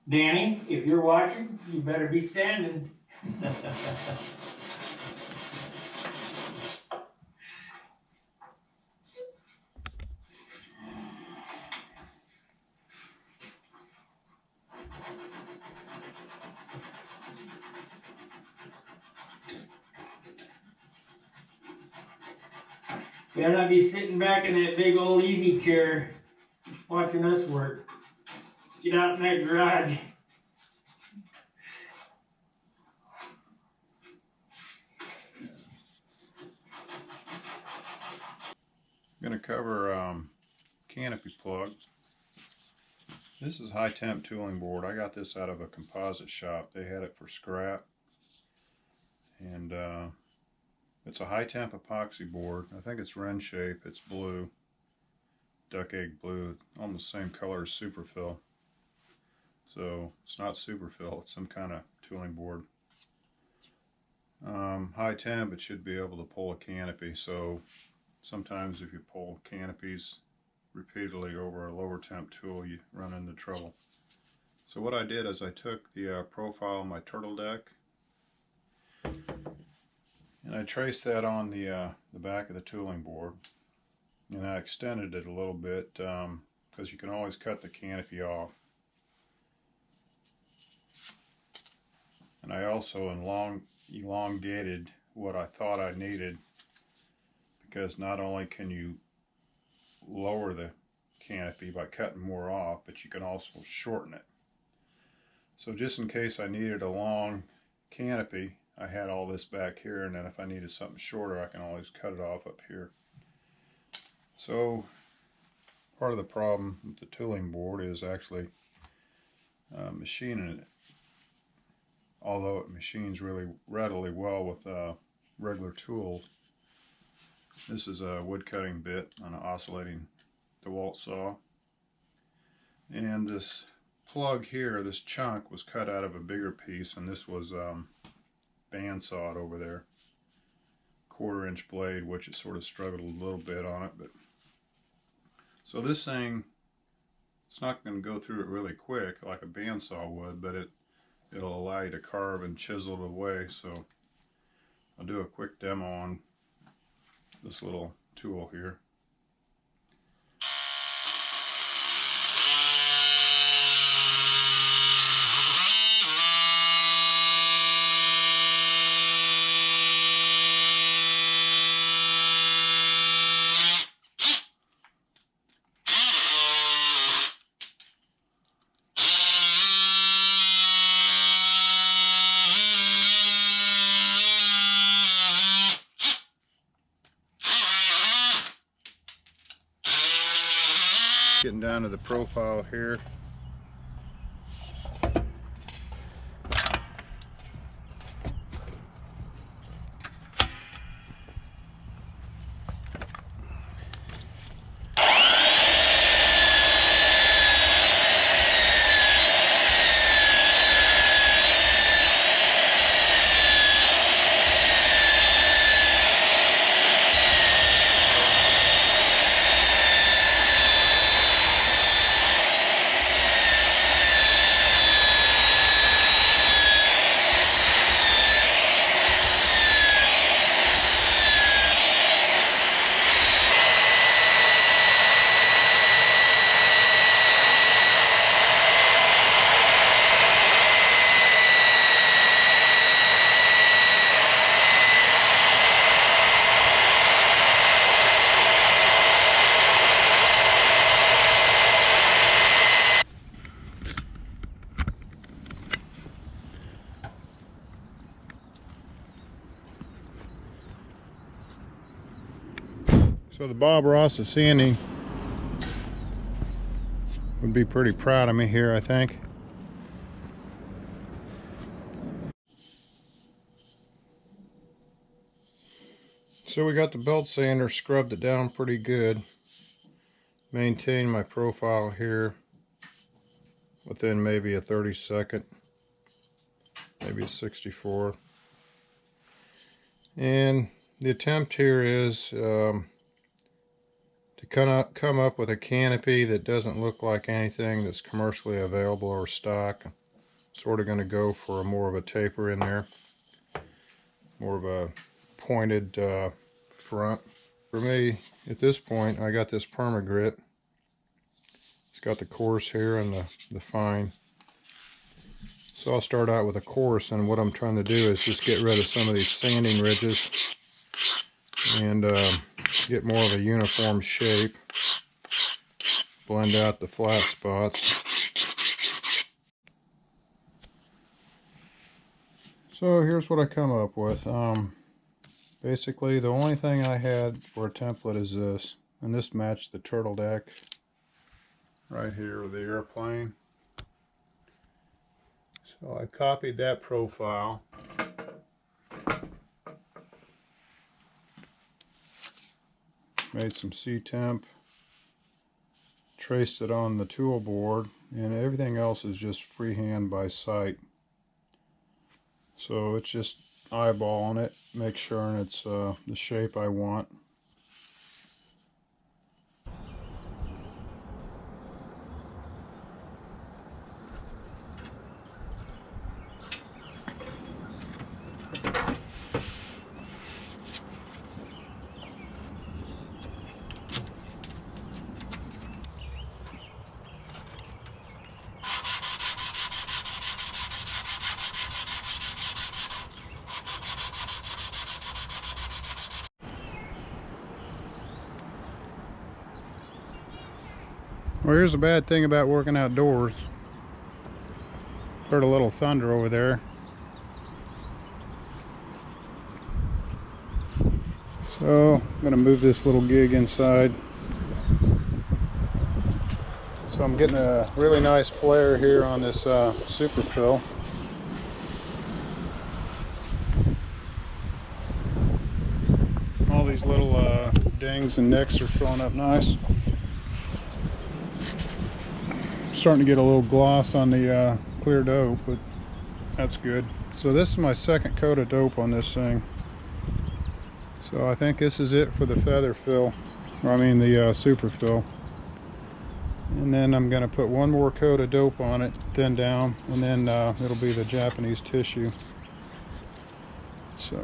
Danny, if you're watching, you better be standing. Better not be sitting back in that big old easy chair watching us work. Get out in that garage. I'm going to cover canopy plugs. This is high temp tooling board. I got this out of a composite shop. They had it for scrap. And it's a high temp epoxy board. I think it's Winship. It's blue. Duck egg blue. Almost the same color as Superfill. So it's not Superfill. It's some kind of tooling board. High temp, it should be able to pull a canopy. So sometimes if you pull canopies repeatedly over a lower temp tool, you run into trouble. So what I did is I took the profile of my turtle deck and I traced that on the back of the tooling board, and I extended it a little bit because you can always cut the canopy off. And I also elongated what I thought I needed, because not only can you lower the canopy by cutting more off, but you can also shorten it. So just in case I needed a long canopy, I had all this back here, and then if I needed something shorter, I can always cut it off up here. So part of the problem with the tooling board is actually machining it. Although it machines really readily well with regular tools. This is a wood cutting bit on an oscillating DeWalt saw. And this plug here, this chunk, was cut out of a bigger piece, and this was bandsawed over there. 1/4 inch blade, which it sort of struggled a little bit on it. But so this thing, it's not going to go through it really quick like a bandsaw would, but it'll allow you to carve and chisel it away. So I'll do a quick demo on this little tool here. Getting down to the profile here. So the Bob Ross of sanding would be pretty proud of me here, I think. So we got the belt sander, scrubbed it down pretty good. Maintained my profile here within maybe a 32nd, maybe a 64. And the attempt here is to come up with a canopy that doesn't look like anything that's commercially available or stock. Sort of going to go for more of a taper in there, more of a pointed front. For me, at this point, I got this perma-grit. It's got the coarse here and the fine. So I'll start out with a coarse, and what I'm trying to do is just get rid of some of these sanding ridges and get more of a uniform shape. Blend out the flat spots. So here's what I come up with. Basically, the only thing I had for a template is this, and this matched the turtle deck right here with the airplane. So I copied that profile. Made some C-temp, traced it on the tool board, and everything else is just freehand by sight. So it's just eyeballing it, make sure it's the shape I want. Well, here's the bad thing about working outdoors. Heard a little thunder over there. So I'm going to move this little gig inside. So I'm getting a really nice flare here on this super fill. All these little dings and nicks are filling up nice. Starting to get a little gloss on the clear dope, but that's good. So this is my second coat of dope on this thing. So I think this is it for the feather fill, or I mean the super fill. And then I'm going to put one more coat of dope on it, thin down, and then it'll be the Japanese tissue. So